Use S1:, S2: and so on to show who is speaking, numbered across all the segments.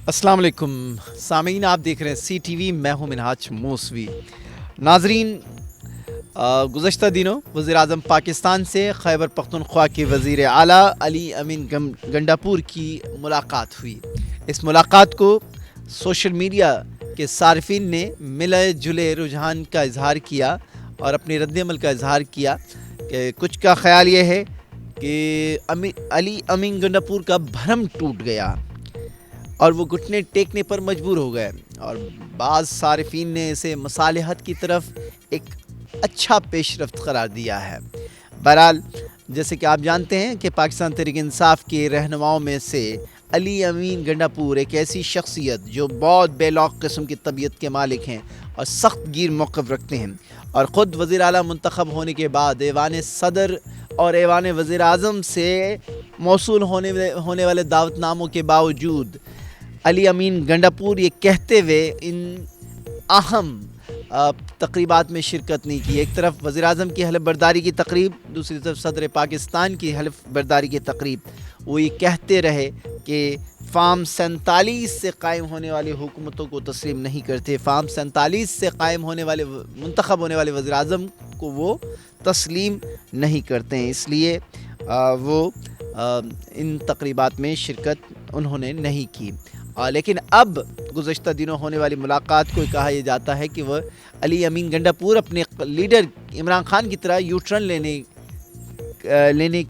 S1: अस्सलाम वालेकुम सामीन, आप देख रहे हैं CTV। मैं हूं मिनहाज मूसवी। नाजरीन, गुज़श्ता दिनों वज़ीर-ए-आज़म पाकिस्तान से खैबर पख्तूनख्वा के वज़ीर आला अली अमीन गंडापुर की मुलाकात हुई। इस मुलाकात को सोशल मीडिया के सार्फिन ने मिले जुले रुझान का इजहार किया और अपने रद्द-ए-अमल का इजहार किया कि कुछ का ख्याल ये है कि अली अमीन गंडापुर का भरम टूट गया और वो घुटने टेकने पर मजबूर हो गए, और बाज़ सारिफीन ने इसे मसालिहत की तरफ एक अच्छा पेशरफ्त करार दिया है। बहरहाल, जैसे कि आप जानते हैं कि पाकिस्तान तहरीक इंसाफ के रहनुमाओं में से अली अमीन गंडापुर एक ऐसी शख्सियत जो बहुत बेलौक किस्म की तबीयत के मालिक हैं और सख्त गिर मौक़िफ़ रखते हैं, और ख़ुद वज़ीर आला मुंतखब होने के बाद ऐवान सदर और ऐवान वज़ीर आज़म से मौसूल होने वाले दावतनामों के बावजूद अली अमीन गंडापुर ये कहते हुए इन अहम तकरीबात में शिरकत नहीं की। एक तरफ वज़ीर आज़म की हलफ बर्दारी की तकरीब, दूसरी तरफ सदर पाकिस्तान की हलफ बर्दारी की तकरीब। वो ये कहते रहे कि फ़ार्म 47 से कायम होने वाली हुकूमतों को तस्लीम नहीं करते, फ़ार्म 47 से कायम होने वाले मुंतखब होने वाले वज़ीर आज़म को वो तस्लीम नहीं करते हैं। इसलिए वो इन तकरीबात में शिरकत उन्होंने नहीं की। लेकिन अब गुज़श्ता दिनों होने वाली मुलाकात को कहा यह जाता है कि वह अली अमीन गंडापुर अपने लीडर इमरान खान की तरह यूटर्न लेने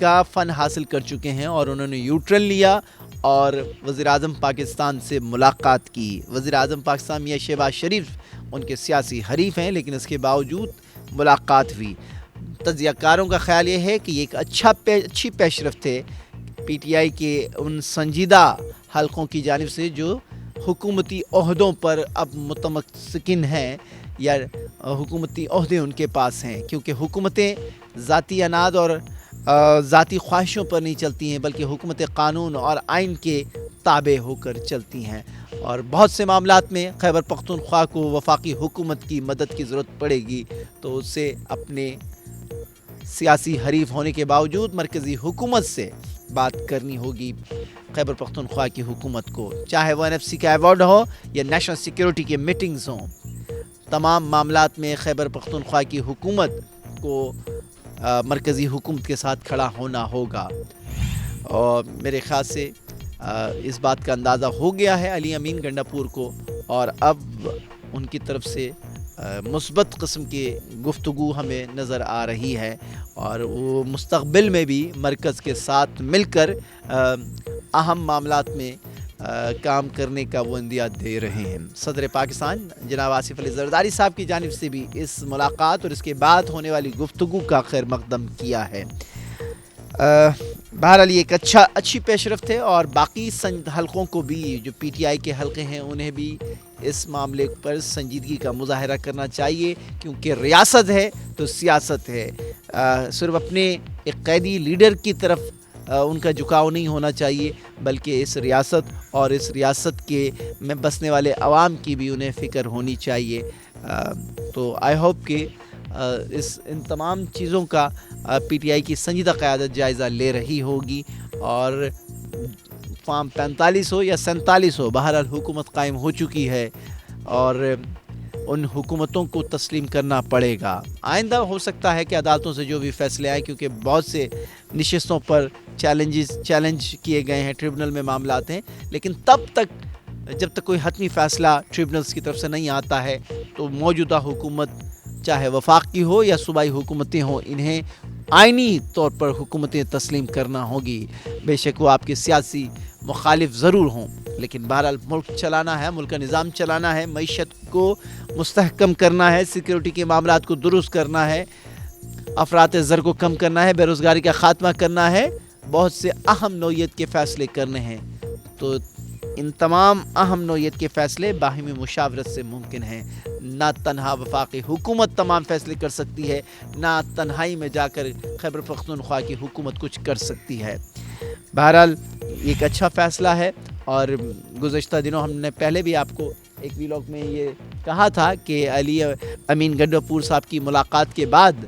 S1: का फ़न हासिल कर चुके हैं, और उन्होंने यूटर्न लिया और वज़ीर आज़म पाकिस्तान से मुलाकात की। वज़ीर आज़म पाकिस्तान मियां शहबाज शरीफ उनके सियासी हरीफ हैं, लेकिन इसके बावजूद मुलाकात हुई। तज्ज़ियाकारों का ख़्याल ये है कि ये एक अच्छी पेशरफ्त है PTI के उन संजीदा हलकों की जानिब से जो हुकूमती ओहदों पर अब मुतमस्किन हैं, या हुकूमती ओहदे उनके पास हैं, क्योंकि हुकूमतें ज़ाती अनाद और ज़ाती ख्वाहिशों पर नहीं चलती हैं, बल्कि हुकूमतें कानून और आइन के ताबे होकर चलती हैं। और बहुत से मामलात में खैबर पख्तूनख्वा को वफाकी हुकूमत की मदद की ज़रूरत पड़ेगी, तो उसे अपने सियासी हरीफ होने के बावजूद मरकज़ी हुकूमत से बात करनी होगी। खैबर पख्तूनख्वा की हुकूमत को, चाहे वो NFC का अवार्ड हो या नेशनल सिक्योरिटी के मीटिंग्स हों, तमाम मामलात में खैबर पख्तूनख्वा की हुकूमत को मरकज़ी हुकूमत के साथ खड़ा होना होगा। और मेरे ख़्याल से इस बात का अंदाज़ा हो गया है अली अमीन गंडापुर को, और अब उनकी तरफ से मुस्बत किस्म की गुफ्तगू हमें नज़र आ रही है, और वो मुस्तक़बिल में भी मरकज़ के साथ मिलकर अहम मामलात में काम करने का वो इंदिया दे रहे हैं। सदर पाकिस्तान जनाब आसिफ अली ज़रदारी साहब की जानिब से भी इस मुलाकात और इसके बाद होने वाली गुफ्तगू का खैर मकदम किया है। बहरहाल ये एक अच्छी पेशरफ्त है, और बाकी हलकों को भी, जो PTI के हलके हैं, उन्हें भी इस मामले पर संजीदगी का मुजाहरा करना चाहिए, क्योंकि रियासत है तो सियासत है। सिर्फ अपने एक कैदी लीडर की तरफ उनका झुकाव नहीं होना चाहिए, बल्कि इस रियासत और इस रियासत के में बसने वाले अवाम की भी उन्हें फ़िक्र होनी चाहिए। तो आई होप कि इन तमाम चीज़ों का PTI की संजीदा क़यादत जायज़ा ले रही होगी, और फ़ार्म 45 हो या 47 हो, बहरहाल हुकूमत कायम हो चुकी है और उन हुकूमतों को तस्लीम करना पड़ेगा। आइंदा हो सकता है कि अदालतों से जो भी फ़ैसले आए, क्योंकि बहुत से नशिस्तों पर चैलेंज किए गए हैं, ट्रिब्यूनल में मामलात हैं, लेकिन तब तक जब तक कोई हतमी फ़ैसला ट्रिब्यूनल्स की तरफ से नहीं आता है, तो मौजूदा हुकूमत चाहे वफाक की हो या सूबाई हुकूमतें हों, इन्हें आइनी तौर पर हुकूमतें तस्लीम करना होगी। बेशक वो आपके सियासी मुखालिफ ज़रूर हों, लेकिन बहरहाल मुल्क चलाना है, मुल्क का निज़ाम चलाना है, मईशत को मुस्तहकम करना है, सिक्योरिटी के मामलात को दुरुस्त करना है, अफरात ज़र को कम करना है, बेरोज़गारी का ख़ात्मा करना है, बहुत से अहम नौइयत के फ़ैसले करने हैं। तो इन तमाम अहम नौइयत के फ़ैसले बाहिमी मुशावरत से मुमकिन हैं। ना तन्हा वफाकी हुकूमत तमाम फ़ैसले कर सकती है, ना तन्हाई में जाकर खैबर पख्तूनख्वा की हुकूमत कुछ कर सकती है। बहरहाल एक अच्छा फ़ैसला है, और गुज़श्ता दिनों हमने पहले भी आपको एक व्लॉग में ये कहा था कि अली अमीन गंडापुर साहब की मुलाकात के बाद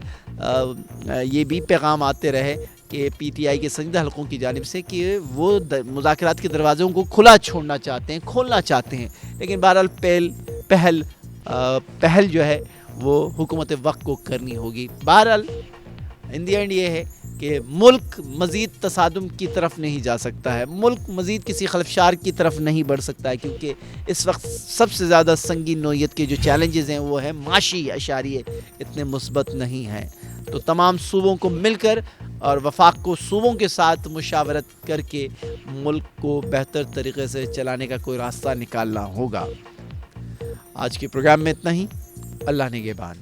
S1: ये भी पैगाम आते रहे کہ پی ٹی آئی کے سنجیدہ حلقوں کی جانب سے کہ وہ مذاکرات کے دروازوں کو کھلا چھوڑنا چاہتے ہیں، کھولنا چاہتے ہیں، لیکن بہرحال پہل جو ہے وہ حکومت وقت کو کرنی ہوگی۔ بہرحال ان دی اینڈ یہ ہے کہ ملک مزید تصادم کی طرف نہیں جا سکتا ہے، ملک مزید کسی خلفشار کی طرف نہیں بڑھ سکتا ہے، کیونکہ اس وقت سب سے زیادہ سنگین نوعیت کے جو چیلنجز ہیں وہ ہے معاشی اشاریے اتنے مثبت نہیں ہیں۔ تو تمام صوبوں کو مل کر اور وفاق کو صوبوں کے ساتھ مشاورت کر کے ملک کو بہتر طریقے سے چلانے کا کوئی راستہ نکالنا ہوگا۔ آج کے پروگرام میں اتنا ہی۔ اللہ نگہبان۔